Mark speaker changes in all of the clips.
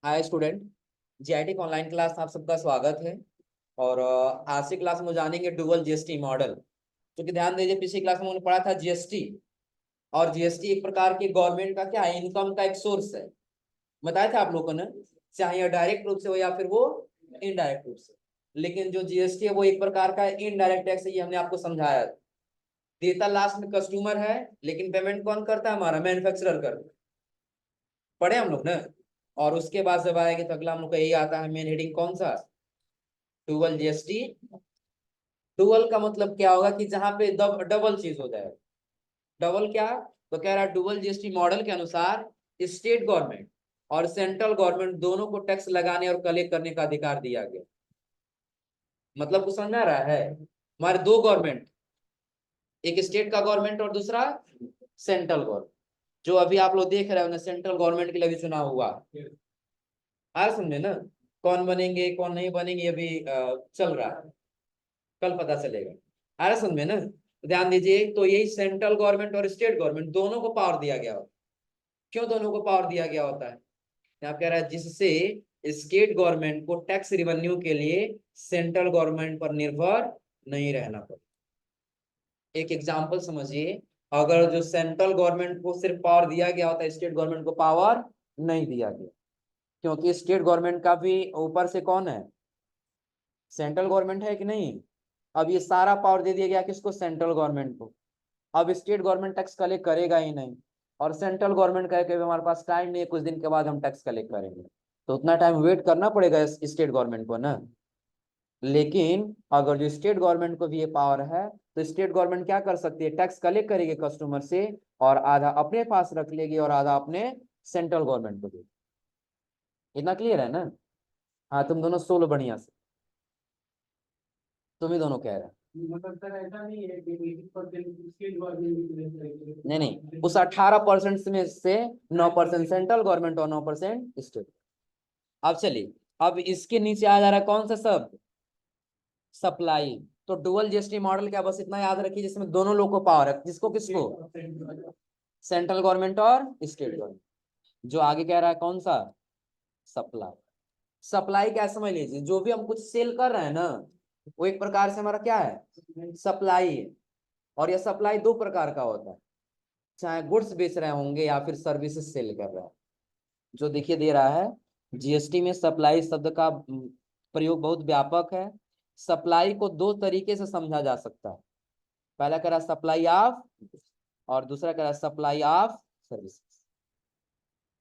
Speaker 1: Hi student. GIT का online class आप सबका स्वागत है। और आज की क्लास में जानेंगे डुअल जीएसटी मॉडल। क्योंकि ध्यान दीजिए, पिछली क्लास में हमने पढ़ा था जीएसटी। और जीएसटी एक प्रकार की गवर्नमेंट का क्या है, इनकम का एक सोर्स है। बताया था आप लोगों ने, चाहे यह डायरेक्ट रूप से हो या फिर वो इनडायरेक्ट रूप से। लेकिन जो जीएसटी है वो एक प्रकार का इनडायरेक्ट टैक्स है, ये हमने आपको समझाया। देता लास्ट में कस्टमर है, लेकिन पेमेंट कौन करता है? हमारा मैन्युफैक्चरर करता है। पढ़े हम लोग ना। और उसके बाद जब आएगा तो अगला हम लोग का यही आता है, मेन हेडिंग कौन सा? Dual GST. डुअल का मतलब क्या होगा कि जहां पे डबल चीज हो जाए। डबल क्या? तो कह रहा है डुअल जीएसटी मॉडल के अनुसार स्टेट गवर्नमेंट और सेंट्रल गवर्नमेंट दोनों को टैक्स लगाने और कलेक्ट करने का अधिकार दिया गया। मतलब कुछ समझ आ रहा है? हमारे दो गवर्नमेंट, एक स्टेट का गवर्नमेंट और दूसरा सेंट्रल गवर्नमेंट। जो अभी आप लोग देख रहे हो ना, सेंट्रल गवर्नमेंट के लिए भी चुनाव हुआ। आ समझे ना? कौन बनेंगे कौन नहीं बनेंगे अभी चल रहा है। कल पता चलेगा। आ रहा समझ में ना? तो ध्यान दीजिए, तो यही सेंट्रल गवर्नमेंट और स्टेट गवर्नमेंट दोनों को पावर दिया गया होता है। क्यों दोनों को पावर दिया गया होता है? यहाँ कह रहा है जिससे स्टेट गवर्नमेंट को टैक्स रिवेन्यू के लिए सेंट्रल गवर्नमेंट पर निर्भर नहीं रहना पड़े। एक एग्जांपल समझिए, अगर जो सेंट्रल गवर्नमेंट को सिर्फ पावर दिया गया होता है, स्टेट गवर्नमेंट को पावर नहीं दिया गया। क्योंकि स्टेट गवर्नमेंट का भी ऊपर से कौन है? सेंट्रल गवर्नमेंट है कि नहीं? अब ये सारा पावर दे दिया गया किसको? सेंट्रल गवर्नमेंट को। अब स्टेट गवर्नमेंट टैक्स कलेक्ट करेगा ही नहीं। और सेंट्रल गवर्नमेंट कहे कि हमारे पास टाइम नहीं है, कुछ दिन के बाद हम टैक्स कलेक्ट करेंगे। तो उतना टाइम वेट करना पड़ेगा स्टेट गवर्नमेंट को ना। लेकिन अगर जो स्टेट गवर्नमेंट को भी ये पावर है, तो स्टेट गवर्नमेंट क्या कर सकती है? टैक्स कलेक्ट करेगी कस्टमर से, और आधा अपने पास रख लेगी और आधा अपने सेंट्रल गवर्नमेंट को देगी। इतना क्लियर है ना? हाँ, तुम दोनों सोलो बढ़िया से, तुम ही दोनों कह रहे हैं।
Speaker 2: मतलब सर ऐसा नहीं है कि 80% स्टेट गवर्नमेंट।
Speaker 1: नहीं नहीं, उस 18% में से 9% सेंट्रल गवर्नमेंट और 9% स्टेट। अब चलिए, अब इसके नीचे आ जा रहा है कौन सा शब्द? सप्लाई। तो डुअल जीएसटी मॉडल क्या, बस इतना याद रखिए, जिसमें दोनों लोग को पावर है। किसको किसको? सेंट्रल गवर्नमेंट और स्टेट गवर्नमेंट। जो आगे कह रहा है कौन सा? सप्लाई। सप्लाई क्या समझ लीजिए, जो भी हम कुछ सेल कर रहे हैं ना, वो एक प्रकार से हमारा क्या है? सप्लाई है। और यह सप्लाई दो प्रकार का होता है, चाहे गुड्स बेच रहे होंगे या फिर सर्विसेज सेल कर रहे हैं। जो देखिए दे रहा है, जीएसटी में सप्लाई शब्द का प्रयोग बहुत व्यापक है। सप्लाई को दो तरीके से समझा जा सकता है। पहला कह रहा है सप्लाई ऑफ, और दूसरा कह रहा है सप्लाई ऑफ सर्विसेज।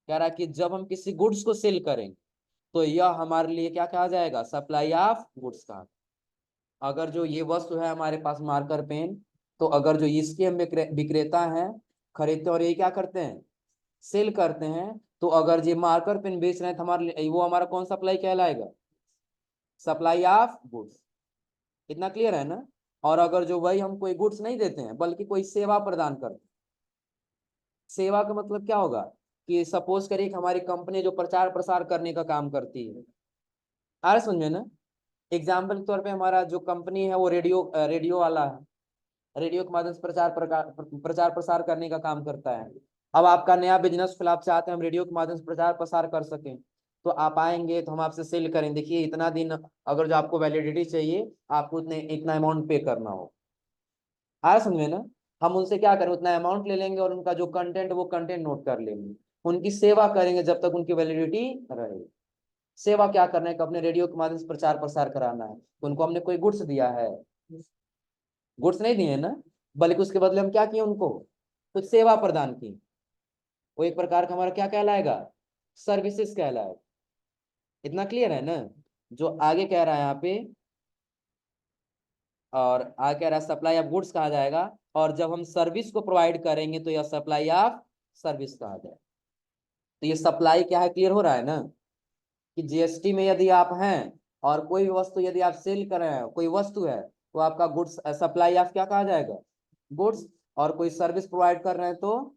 Speaker 1: कह रहा है कि जब हम किसी गुड्स को सेल करेंगे तो यह हमारे लिए क्या कहा जाएगा? सप्लाई ऑफ गुड्स का। अगर जो ये वस्तु है हमारे पास मार्कर पेन, तो अगर जो इसके हम विक्रेता हैं, खरीदते और ये क्या करते हैं? सेल करते हैं। तो अगर ये मार्कर पेन बेच रहे हैं तो हमारे लिए वो हमारा कौन सप्लाई कहलाएगा? Supply of goods. इतना क्लियर है ना? और अगर जो वही हम कोई गुड्स नहीं देते हैं बल्कि कोई सेवा प्रदान करते हैं, सेवा का मतलब क्या होगा? कि सपोज करिए कि हमारी कंपनी जो प्रचार प्रसार करने का काम करती है। आ रहा समझ में ना? एग्जाम्पल के तौर पे हमारा जो कंपनी है वो रेडियो रेडियो वाला है। रेडियो के माध्यम से प्रचार प्रसार करने का काम करता है। अब आपका नया बिजनेस खुला, आप चाहते हैं हम रेडियो के माध्यम से प्रचार प्रसार कर सकें, तो आप आएंगे तो हम आपसे सेल करें, देखिए इतना दिन, अगर जो आपको वैलिडिटी चाहिए, आपको उतने इतना अमाउंट पे करना हो। आया समझ में ना? हम उनसे क्या करें, उतना अमाउंट ले लेंगे और उनका जो कंटेंट वो कंटेंट नोट कर लेंगे। उनकी सेवा करेंगे जब तक उनकी वैलिडिटी रहेगी। सेवा क्या करना है कि अपने रेडियो के माध्यम से प्रचार प्रसार कराना है, तो उनको हमने कोई गुड्स दिया है? गुड्स नहीं दिए ना, बल्कि उसके बदले हम क्या किए? उनको कुछ सेवा प्रदान की। वो एक प्रकार का हमारा क्या कहलाएगा? सर्विसेज कहलाएगा। इतना क्लियर है ना? जो आगे कह रहा है यहाँ पे, और आगे कह रहा है सप्लाई ऑफ गुड्स कहा जाएगा, और जब हम सर्विस को प्रोवाइड करेंगे तो यह सप्लाई ऑफ सर्विस कहा जाएगा। तो ये सप्लाई क्या है, क्लियर हो रहा है ना? कि जीएसटी में यदि आप हैं और कोई भी वस्तु यदि आप सेल कर रहे हैं, कोई वस्तु है, तो आपका गुड्स सप्लाई ऑफ क्या कहा जाएगा? गुड्स। और कोई सर्विस प्रोवाइड कर रहे हैं तो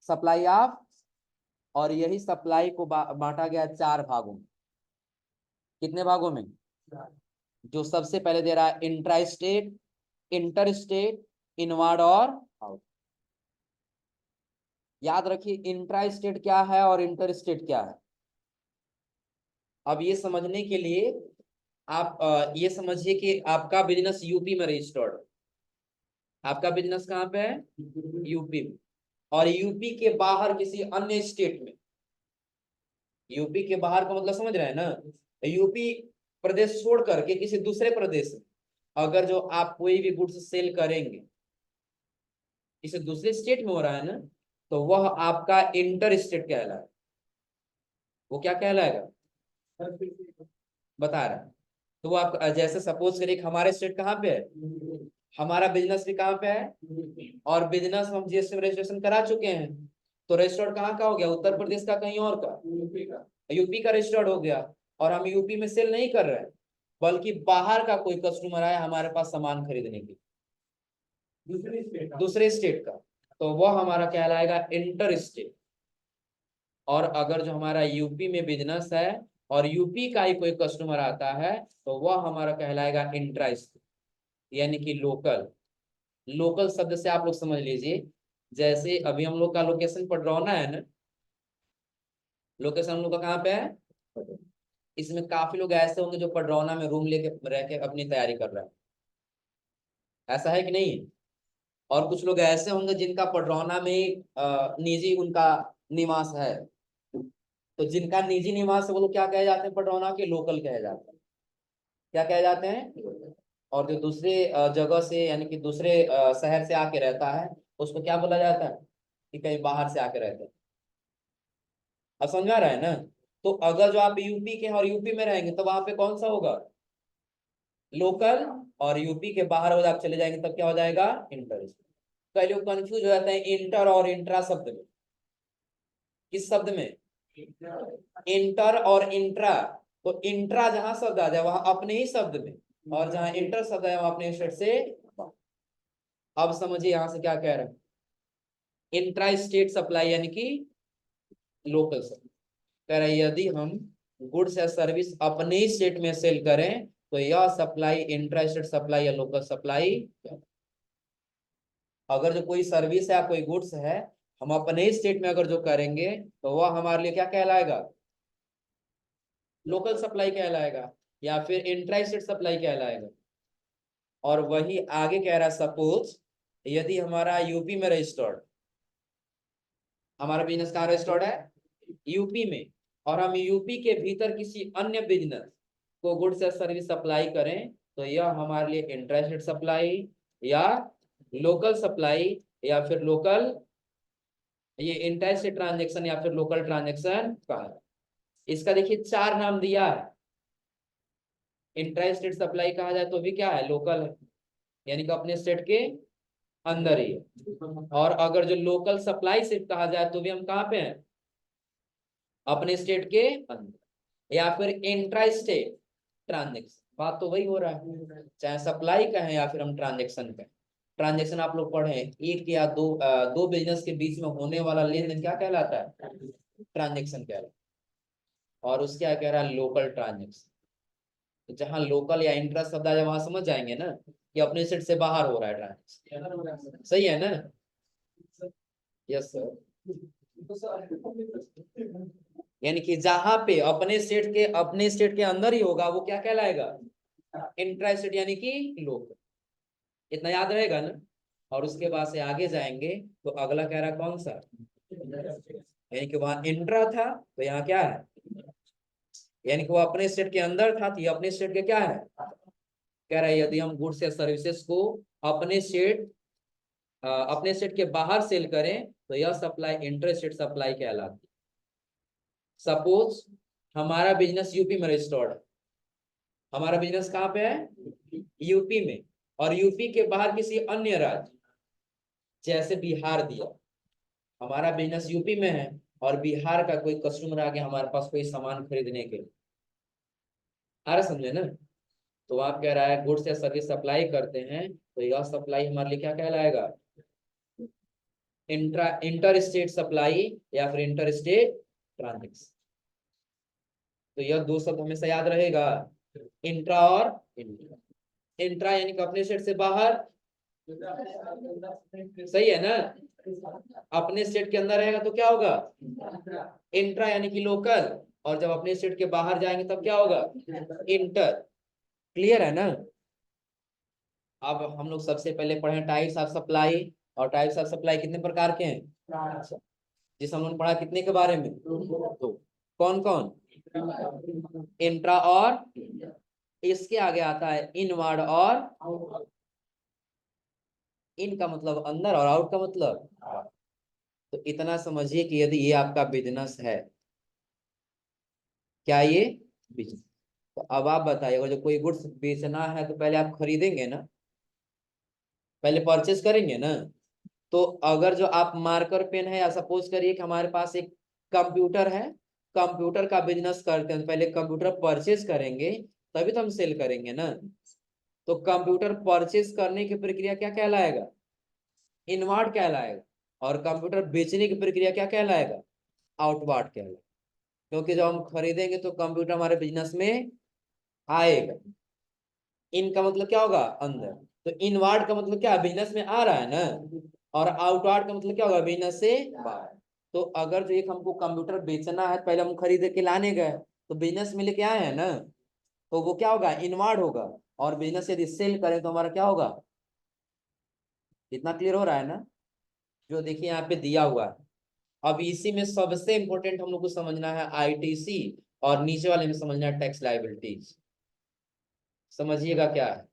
Speaker 1: सप्लाई ऑफ। और यही सप्लाई को बांटा गया चार भागों में। कितने भागों में? जो सबसे पहले दे रहा है intra state, inter state, inward और आउट। याद रखिए इंट्रा स्टेट क्या है और इंटर स्टेट क्या है। अब ये समझने के लिए आप ये समझिए कि आपका बिजनेस यूपी में रजिस्टर्ड, आपका बिजनेस कहाँ पे है? यूपी में। और यूपी के बाहर किसी अन्य स्टेट में, यूपी के बाहर का मतलब समझ रहे हैं ना, यूपी प्रदेश छोड़ करके किसी दूसरे प्रदेश में अगर जो आप कोई भी गुड्स सेल करेंगे, किसी दूसरे स्टेट में हो रहा है ना, तो वह आपका इंटर स्टेट कहलाएगा। वो क्या कहलाएगा बता रहा है। तो वो आप जैसे सपोज करिए हमारे स्टेट कहाँ पे है, हमारा बिजनेस भी कहाँ पे है, और बिजनेस हम जीएसटी में रजिस्ट्रेशन करा चुके हैं, तो रजिस्टर्ड कहाँ का हो गया, उत्तर प्रदेश का कहीं और का, यूपी का रजिस्टर्ड हो गया। और हम यूपी में सेल नहीं कर रहे हैं, बल्कि बाहर का कोई कस्टमर आया हमारे पास सामान खरीदने के, दूसरे स्टेट का, तो वह हमारा कहलाएगा इंटर स्टेट। और अगर जो हमारा यूपी में बिजनेस है और यूपी का ही कोई कस्टमर आता है, तो वह हमारा कहलाएगा इंट्रा स्टेट, यानी कि लोकल। लोकल शब्द से आप लोग समझ लीजिए, जैसे अभी हम लोग का लोकेशन पडरौना है ना, लोकेशन हम लोग का कहाँ पे है, इसमें काफी लोग ऐसे होंगे जो पडरौना में रूम लेके रह के अपनी तैयारी कर रहे हैं, ऐसा है कि नहीं? और कुछ लोग ऐसे होंगे जिनका पडरौना में निजी उनका निवास है, तो जिनका निजी निवास है वो लोग क्या कहे जाते हैं, पडरौना के लोकल कहे जाते हैं। क्या कहे जाते हैं? और जो दूसरे जगह से यानी कि दूसरे शहर से आके रहता है, उसको क्या बोला जाता है, कि कहीं बाहर से आके रहते हैं। अब समझ में आ रहा है ना? तो अगर जो आप यूपी के हैं और यूपी में रहेंगे तो वहां पे कौन सा होगा, लोकल। और यूपी के बाहर अगर आप चले जाएंगे तब क्या हो जाएगा, इंटर। कई लोग कंफ्यूज हो जाते हैं इंटर और इंट्रा शब्द में। किस शब्द में? इंटर और इंट्रा। तो इंट्रा जहां शब्द आ जाए वहां अपने ही शब्द में, और जहां इंटर शब्द आए वहां अपने शब्द से। अब समझिए यहां से क्या कह रहे हैं, इंट्रा स्टेट सप्लाई यानी कि लोकल सप्लाई। कह रहे हैं यदि हम गुड्स या सर्विस अपने ही स्टेट में सेल करें तो यह सप्लाई इंट्रा स्टेट सप्लाई या लोकल सप्लाई। अगर जो कोई सर्विस या कोई गुड्स है हम अपने ही स्टेट में अगर जो करेंगे तो वह हमारे लिए क्या कहलाएगा, लोकल सप्लाई कहलाएगा, या फिर इंट्रा स्टेट सप्लाई कहलाएगा। और वही आगे कह रहा है, सपोज यदि हमारा यूपी में रजिस्टर्ड, हमारा बिजनेस कहाँ रजिस्टर्ड है, यूपी में, और हम यूपी के भीतर किसी अन्य बिजनेस को गुड्स या सर्विस सप्लाई करें, तो यह हमारे लिए इंट्रा स्टेट सप्लाई या लोकल सप्लाई, या फिर लोकल, ये इंट्रा स्टेट ट्रांजेक्शन या फिर लोकल ट्रांजेक्शन कहा है। इसका देखिए 4 नाम दिया है। इंट्रा स्टेट सप्लाई कहा जाए तो भी क्या है, लोकल है, यानी कि अपने स्टेट के अंदर ही है। और अगर जो लोकल सप्लाई सिर्फ कहा जाए तो भी हम कहाँ पे हैं, अपने स्टेट के अंदर। या फिर इंट्रा स्टेट ट्रांजेक्शन, बात तो वही हो रहा है, चाहे सप्लाई का है या फिर हम ट्रांजेक्शन का। ट्रांजेक्शन आप लोग पढ़े, एक या दो बिजनेस के बीच में होने वाला लेन देन क्या कहलाता है, ट्रांजेक्शन कहलाता है। और उसके क्या कह रहा है, लोकल ट्रांजेक्शन। तो जहां लोकल या इंट्रा शब्द आ जाए वहां समझ जाएंगे ना कि अपने स्टेट से बाहर हो रहा है ट्रांजेक्शन, सही है ना? Yes sir. यानी कि जहां पे अपने स्टेट के अंदर ही होगा वो क्या कहलाएगा, इंट्रा स्टेट यानी कि लोकल। इतना याद रहेगा ना? और उसके बाद से आगे जाएंगे तो अगला कह रहा कौन सा, यानी कि वहां इंट्रा था तो यहाँ क्या है, यानी कि वो अपने स्टेट के अंदर था तो ये अपने स्टेट के क्या है। कह रहा है यदि हम गुड्स या सर्विसेज को अपने स्टेट के बाहर सेल करें तो यह सप्लाई इंटर स्टेट सप्लाई कहलाती है। सपोज हमारा बिजनेस यूपी में रजिस्टर्ड है, हमारा बिजनेस कहाँ पे है, यूपी में, और यूपी के बाहर किसी अन्य राज्य जैसे बिहार दिया, हमारा बिजनेस यूपी में है और बिहार का कोई कस्टमर आ गया हमारे पास कोई सामान खरीदने के लिए, आ रहा समझे ना? तो आप कह रहा है गुड्स या सर्विस सप्लाई करते हैं तो यह सप्लाई हमारे लिए क्या कहलाएगा, इंटर स्टेट सप्लाई या फिर इंटर स्टेट ट्रांजेक्शन। तो यह दो शब्द हमेशा याद रहेगा, इंट्रा और इंट्रा। इंट्रा यानी कि अपने स्टेट से बाहर, सही है ना? अपने स्टेट के अंदर रहेगा तो क्या होगा, इंट्रा यानी कि लोकल, और जब अपने स्टेट के बाहर जाएंगे तब क्या होगा, इंटर। क्लियर है ना। अब हम लोग सबसे पहले पढ़े टाइप्स ऑफ सप्लाई, और टाइप्स ऑफ सप्लाई कितने प्रकार के हैं, जिस हम लोगों ने पढ़ा कितने के बारे में, दो। कौन कौन, इंट्रा और, इसके आगे आता है इनवर्ड और, इन का मतलब अंदर और आउट का मतलब। तो इतना समझिए कि यदि ये आपका बिजनेस है, क्या ये बिजनेस, तो अब आप बताइए, अगर जो कोई गुड्स बेचना है तो पहले आप खरीदेंगे ना, पहले परचेस करेंगे ना। तो अगर जो आप मार्कर पेन है, या सपोज करिए कि हमारे पास एक कंप्यूटर है, कंप्यूटर का बिजनेस करते हैं, तो पहले कंप्यूटर परचेस करेंगे तभी तो हम सेल करेंगे ना। तो कंप्यूटर परचेस करने की प्रक्रिया क्या कहलाएगा, इनवर्ड कहलाएगा। और कंप्यूटर बेचने की प्रक्रिया क्या कहलाएगा, आउटवर्ड कहलाएगा। क्योंकि जब हम खरीदेंगे तो कंप्यूटर हमारे बिजनेस में आएगा। इन का मतलब क्या होगा, अंदर। तो इनवर्ड का मतलब क्या, बिजनेस में आ रहा है ना। और आउटवर्ड का मतलब क्या होगा, बिजनेस से बाहर। तो अगर जो एक हमको कंप्यूटर बेचना है, पहले हम खरीद के लाने गए, तो बिजनेस में लेके आए हैं ना, तो वो क्या होगा, इनवर्ड होगा। और बिजनेस यदि सेल करें तो हमारा क्या होगा। इतना क्लियर हो रहा है ना। जो देखिए यहाँ पे दिया हुआ है। अब इसी में सबसे इंपॉर्टेंट हम लोग को समझना है आईटीसी, और नीचे वाले में समझना है टैक्स लायबिलिटीज। समझिएगा क्या है,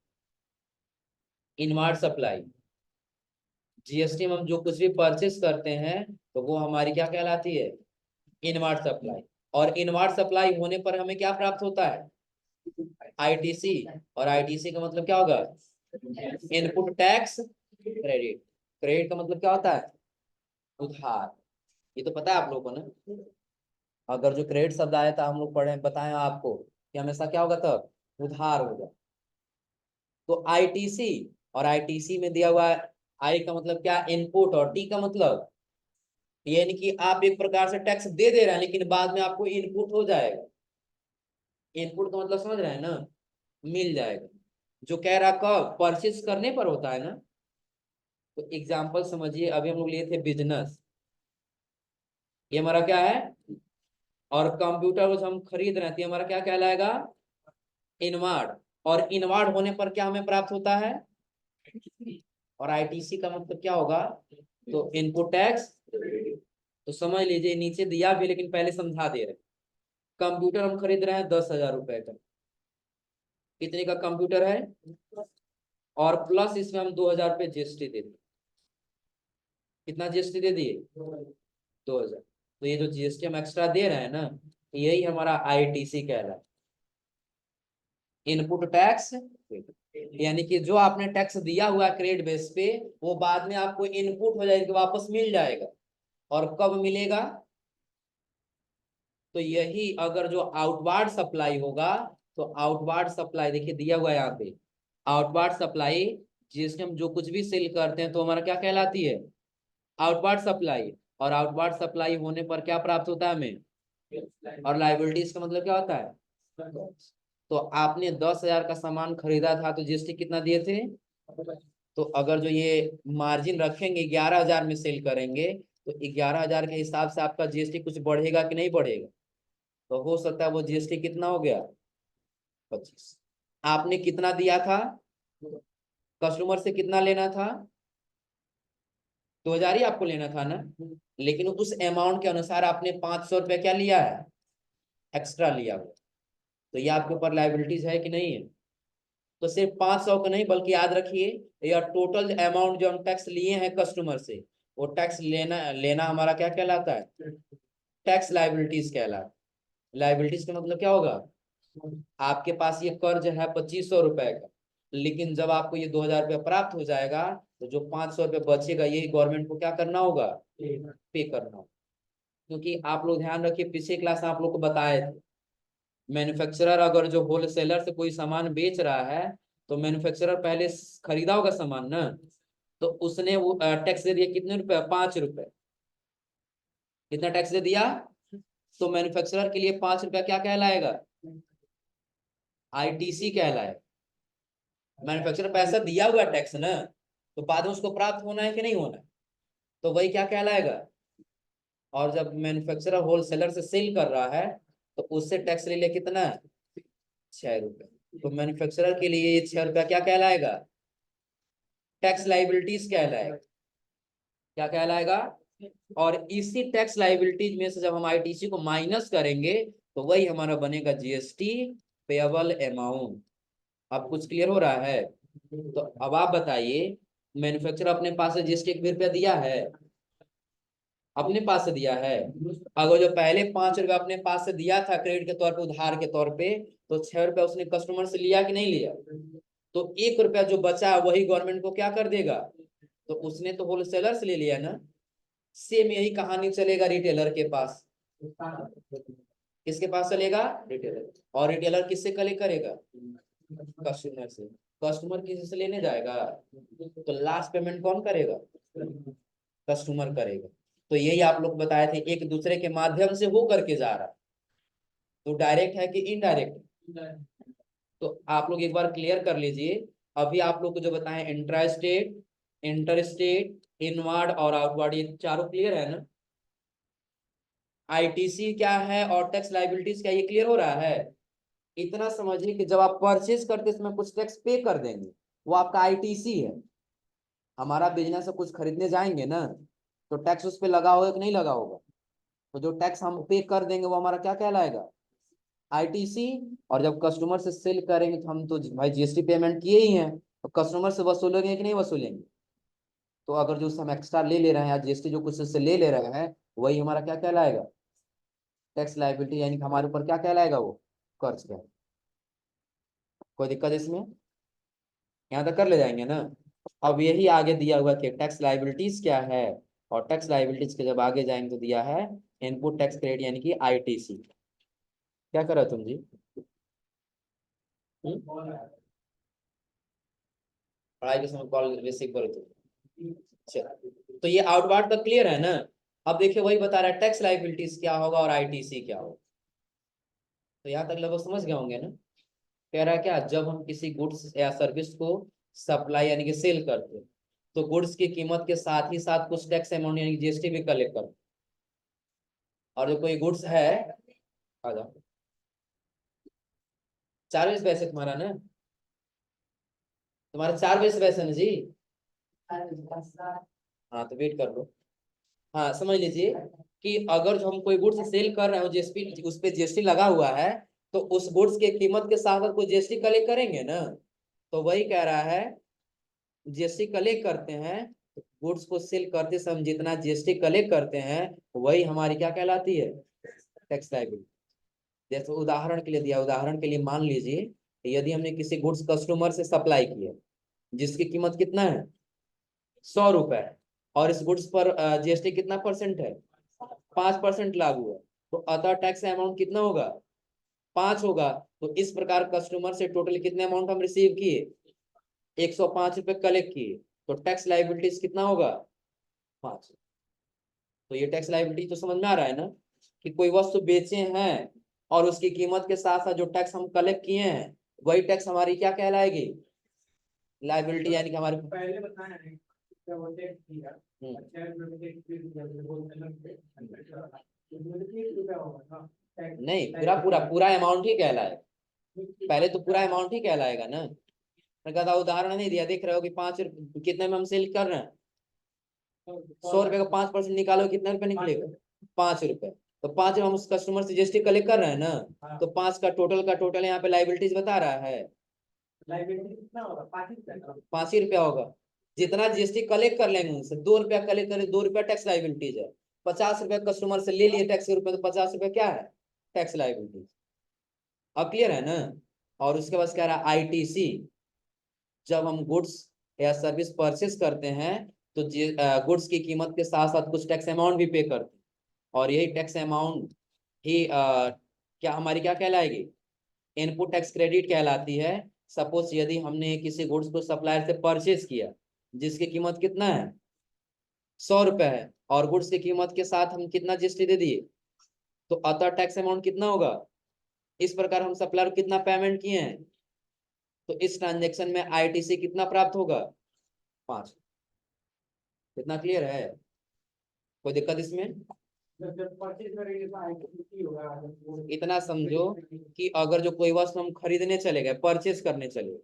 Speaker 1: इनवर्ड सप्लाई। जीएसटी में हम जो कुछ भी परचेस करते हैं तो वो हमारी क्या कहलाती है, इनवर्ड सप्लाई। और इनवर्ड सप्लाई होने पर हमें क्या प्राप्त होता है, आईटीसी। और आईटीसी का मतलब क्या होगा, इनपुट टैक्स क्रेडिट। क्रेडिट का मतलब क्या होता है, उधार। ये तो पता है आप लोगों को ना। अगर जो क्रेडिट शब्द आया था हम लोग पढ़े बताए आपको कि हमेशा क्या होगा, तब उधार होगा। तो आईटीसी, और आईटीसी में दिया हुआ है, आई का मतलब क्या, इनपुट, और टी का मतलब, यानी कि आप एक प्रकार से टैक्स दे दे रहे हैं लेकिन बाद में आपको इनपुट हो जाएगा। इनपुट का मतलब समझ रहे हैं ना, मिल जाएगा। जो कह रहा कब, परचेस करने पर होता है ना। तो एग्जांपल समझिए, अभी हम लोग लिए थे बिजनेस, ये हमारा क्या है, और कंप्यूटर को जो हम खरीद रहे थे हमारा क्या कहलाएगा, इनवर्ड। और इनवर्ड होने पर क्या हमें प्राप्त होता है, और आईटीसी का मतलब क्या होगा, तो इनपुट टैक्स। तो समझ लीजिए नीचे दिया भी, लेकिन पहले समझा दे रहे। कंप्यूटर हम खरीद रहे हैं 10,000 रुपए का, कितने का कंप्यूटर है, और प्लस इसमें हम 2,000 रुपये जीएसटी दे दिए। कितना जीएसटी दे दिए, 2,000। तो ये जो जीएसटी हम एक्स्ट्रा दे रहे हैं ना, यही हमारा आईटीसी कह रहा है, इनपुट टैक्स। यानी कि जो आपने टैक्स दिया हुआ है क्रेडिट बेस पे, वो बाद में आपको इनपुट हो जाएगा, वापस मिल जाएगा। और कब मिलेगा, तो यही अगर जो आउटवार्ड सप्लाई होगा, तो आउटवार्ड सप्लाई देखिए दिया हुआ है यहाँ पे, आउटवार्ड सप्लाई, जिसमें हम जो कुछ भी सेल करते हैं तो हमारा क्या कहलाती है, आउटवार्ड सप्लाई। और आउटवार्ड सप्लाई होने पर क्या प्राप्त होता है हमें, और लाइबिलिटीज का मतलब क्या होता है। तो आपने 10,000 का सामान खरीदा था तो जीएसटी कितना दिए थे, तो अगर जो ये मार्जिन रखेंगे 11,000 में सेल करेंगे, तो 11,000 के हिसाब से आपका जीएसटी कुछ बढ़ेगा कि नहीं बढ़ेगा। तो हो सकता है वो जीएसटी कितना हो गया, 25। आपने कितना दिया था, कस्टमर से कितना लेना था, 2,000 ही आपको लेना था ना। लेकिन उस अमाउंट के अनुसार आपने 500 रुपया क्या लिया है, एक्स्ट्रा लिया हुआ। तो ये आपके ऊपर लाइबिलिटीज है कि नहीं है। तो सिर्फ 500 का नहीं, बल्कि याद रखिए, या टोटल अमाउंट जो हम टैक्स लिए हैं कस्टमर से, वो टैक्स लेना लेना हमारा क्या कहलाता है, टैक्स लाइबिलिटीज कहलाता है। लाइबिलिटीज का मतलब क्या होगा, आपके पास ये कर्ज है 2,500 रुपए का, लेकिन जब आपको ये 2,000 रुपये प्राप्त हो जाएगा, तो जो 500 रुपये बचेगा ये गवर्नमेंट को क्या करना होगा, पे करना होगा। क्योंकि आप लोग ध्यान रखिए, पिछले क्लास में आप लोग को बताए थे, मैन्युफैक्चरर अगर जो होलसेलर से कोई सामान बेच रहा है, तो मैन्युफैक्चरर पहले खरीदा होगा सामान ना, तो उसने वो टैक्स दे दिया कितने रुपए, 5 रुपए। कितना टैक्स दे दिया, तो मैन्युफैक्चरर के लिए 5 रुपया क्या कहलाएगा, आईटीसी कहलाएगा। मैन्युफैक्चरर पैसा दिया हुआ टैक्स ना, तो बाद में उसको प्राप्त होना है कि नहीं होना है, तो वही क्या कहलाएगा। और जब मैन्युफैक्चरर होलसेलर से सेल कर रहा है, तो उससे टैक्स ले लिया कितना, 6 रुपए। तो मैन्युफैक्चरर के लिए ये 6 रुपया क्या कहलाएगा, टैक्स लाइबिलिटीज कहलाएगा। क्या कहलाएगा, और इसी टैक्स लाइबिलिटीज में से जब हम आईटीसी को माइनस करेंगे तो वही हमारा बनेगा जीएसटी पेएबल अमाउंट। अब कुछ क्लियर हो रहा है। तो अब आप बताइए, मैन्युफैक्चरर अपने पास से जीएसटी 1 रुपया दिया है, अपने पास से दिया है। अगर जो पहले 5 रुपया अपने पास से दिया था क्रेडिट के तौर पे, उधार के तौर पे, तो 6 रुपया उसने कस्टमर से लिया कि नहीं लिया, तो 1 रुपया जो बचा वही गवर्नमेंट को क्या कर देगा, तो उसने तो होलसेलर से ले लिया ना। सेम यही कहानी चलेगा रिटेलर के पास। किसके पास चलेगा, रिटेलर। और रिटेलर किससे कलेक्ट करेगा, कस्टमर से। कस्टमर किसी से लेने जाएगा, तो लास्ट पेमेंट कौन करेगा, कस्टमर करेगा। तो यही आप लोग बताए थे, एक दूसरे के माध्यम से हो करके जा रहा, तो डायरेक्ट है कि इनडायरेक्ट। तो आप लोग एक बार क्लियर कर लीजिए। अभी आप लोग को जो बताएं, intra state, inter state, inward और आउटवार्ड, ये चारों क्लियर है ना। आईटीसी क्या है और टैक्स लाइबिलिटीज क्या, ये क्लियर हो रहा है। इतना समझिए कि जब आप परचेज करते समय कुछ टैक्स पे कर देंगे, वो आपका आईटीसी है। हमारा बिजनेस से कुछ खरीदने जाएंगे ना, तो टैक्स उस पर लगा होगा कि नहीं लगा होगा, तो जो टैक्स हम पे कर देंगे वो हमारा क्या कहलाएगा, आईटीसी। और जब कस्टमर से सेल करेंगे तो हम तो भाई जीएसटी पेमेंट किए ही हैं, तो कस्टमर से वसूलेंगे कि नहीं वसूलेंगे। तो अगर जो हम एक्स्ट्रा ले ले रहे हैं या जीएसटी जो कुछ से ले ले रहे हैं, वही हमारा क्या कहलाएगा, टैक्स लाइबिलिटी, यानी कि हमारे ऊपर क्या कहलाएगा, वो कर्ज क्या। कोई दिक्कत इसमें, यहाँ तक कर ले जाएंगे ना। अब यही आगे दिया हुआ कि टैक्स लाइबिलिटीज क्या है, और टैक्स लाइबिलिटीज के जब आगे जाएंगे तो दिया है इनपुट टैक्स क्रेडिट यानी कि आईटीसी। क्या कर रहे हो तुम जी, पढ़ाई के समय कॉल रिसीव करो तुम। चलो, तो ये आउटवार्ड तक क्लियर है ना। अब देखिए वही बता रहा है टैक्स लाइबिलिटीज क्या होगा और आईटीसी क्या होगा। तो यहाँ तक लगभग समझ गए होंगे ना। कह रहा है क्या, जब हम किसी गुड्स या सर्विस को सप्लाई यानी कि सेल करते हैं, तो गुड्स की कीमत के साथ ही साथ कुछ टैक्स अमाउंट यानी कि जीएसटी भी कलेक्ट करते हैं। और जो कोई गुड्स है, आ जाओ, चार्जेस वैसे तुम्हारा ना, तुम्हारा 4 बजे से वैसे ना जी। हाँ तो वेट कर लो। हाँ समझ लीजिए कि अगर जो हम कोई गुड्स सेल कर रहे हो, जीएसटी उस पे जीएसटी लगा हुआ है, तो उस गुड्स के कीमत के साथ साथ कोई जीएसटी कलेक्ट करेंगे ना। तो वही कह रहा है, जीएसटी कलेक्ट करते हैं, गुड्स को सेल करते समय हम जितना जीएसटी कलेक्ट करते हैं, वही हमारी क्या कहलाती है, टैक्स लायबिलिटी। जैसे उदाहरण के लिए दिया, उदाहरण के लिए मान लीजिए यदि हमने किसी गुड्स कस्टमर से सप्लाई किया, जिसकी कीमत कितना है, 100 रुपए है, और इस गुड्स पर जीएसटी कितना परसेंट है, 5% लागू है, तो अतः टैक्स अमाउंट कितना होगा, 5 होगा। तो इस प्रकार कस्टमर से टोटल कितने अमाउंट हम रिसीव किए, 105 रुपए कलेक्ट किए, तो टैक्स लाइबिलिटीज कितना होगा, 5। तो ये टैक्स लाइबिलिटी तो समझ में आ रहा है ना, कि कोई वस्तु बेचे हैं और उसकी कीमत के साथ साथ जो टैक्स हम कलेक्ट किए हैं, वही टैक्स हमारी क्या कहलाएगी, लाइबिलिटी, यानी कि हमारे।
Speaker 2: पहले बताया है क्या बोलते हैं किया
Speaker 1: हम्म,
Speaker 2: अच्छा रुपए रुपया होगा ना
Speaker 1: नहीं, पूरा पूरा पूरा अमाउंट ही कहलाए, पहले तो पूरा अमाउंट ही कहलाएगा ना। मैं कहता उदाहरण नहीं दिया, देख रहे हो कि 5 कितने में हम सेल कर रहे हैं, 100 रुपए का 5% निकालो, कितने रुपए निकलेगा, 5 रुपए। तो 5 हम उस कस्टमर से जीएसटी कलेक्ट कर रहे हैं ना, तो 5 का टोटल यहाँ पे लाइबिलिटीज बता रहा है,
Speaker 2: लाइबिलिटी कितना होगा
Speaker 1: 5 ही रुपया होगा। जितना जीएसटी कलेक्ट कर लेंगे उनसे, 2 रुपया कलेक्ट करें, 2 रुपया टैक्स लाइबिलिटीज है। 50 रुपया कस्टमर से ले लिए टैक्स के रूप में, तो 50 रुपया क्या है, टैक्स लाइबिलिटीज। अब क्लियर है ना। और उसके बाद कह रहा है आईटीसी, जब हम गुड्स या सर्विस परचेस करते हैं, तो गुड्स की कीमत के साथ साथ कुछ टैक्स अमाउंट भी पे करते हैं, और यही टैक्स अमाउंट ही क्या हमारी क्या कहलाएगी, इनपुट टैक्स क्रेडिट कहलाती है। सपोज यदि हमने किसी गुड्स को सप्लायर से परचेज किया, जिसकी कीमत कितना है, 100 रुपए है, और गुड्स की कीमत के साथ हम कितना जीएसटी दे दिए, तो अतः टैक्स अमाउंट कितना होगा। इस प्रकार हम सप्लायर को कितना पेमेंट किए हैं, तो इस ट्रांजेक्शन में आईटीसी कितना प्राप्त होगा, 5। कितना क्लियर है, कोई दिक्कत इसमें।
Speaker 2: जब परचेज करेंगे तो आईटीसी होगा।
Speaker 1: इतना समझो कि अगर जो कोई वस्तु हम खरीदने चले गए, परचेज करने चले गए,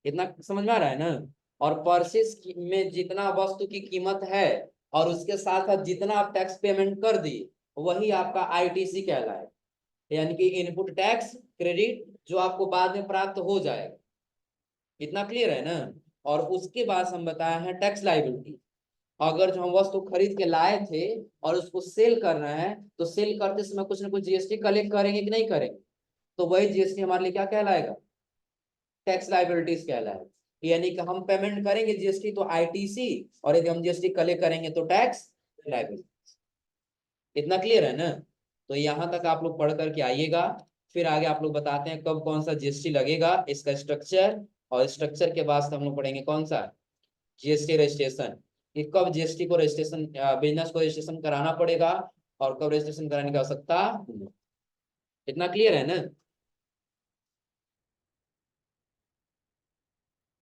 Speaker 1: इतना समझ में आ रहा है ना, और परचेज में जितना वस्तु की कीमत है और उसके साथ साथ जितना आप टैक्स पेमेंट कर दी, वही आपका आईटीसी कहलाए, यानी कि इनपुट टैक्स क्रेडिट, जो आपको बाद में प्राप्त हो जाएगा। इतना क्लियर है ना। और उसके बाद हम बताए हैं टैक्स लायबिलिटी। अगर जो हम वस्तु खरीद के लाए थे और उसको सेल करना है, तो सेल करते समय कुछ ना कुछ जीएसटी कलेक्ट करेंगे कि नहीं करेंगे, तो वही जीएसटी हमारे लिए क्या कहलाएगा, टैक्स लायबिलिटीज कहलाएगा। यानी कि हम पेमेंट करेंगे जीएसटी तो आईटीसी, और यदि हम जीएसटी कलेक्ट करेंगे तो टैक्स लायबिलिटी। इतना क्लियर है ना। तो यहां तक आप लोग पढ़ करके आइएगा। फिर आगे आप लोग बताते हैं कब कौन सा जीएसटी लगेगा, इसका स्ट्रक्चर, और स्ट्रक्चर के बाद हम लोग पढ़ेंगे कौन सा जीएसटी रजिस्ट्रेशन, कि कब जीएसटी को रजिस्ट्रेशन, बिजनेस को रजिस्ट्रेशन कराना पड़ेगा और कब रजिस्ट्रेशन कराने की आवश्यकता। इतना क्लियर है ना।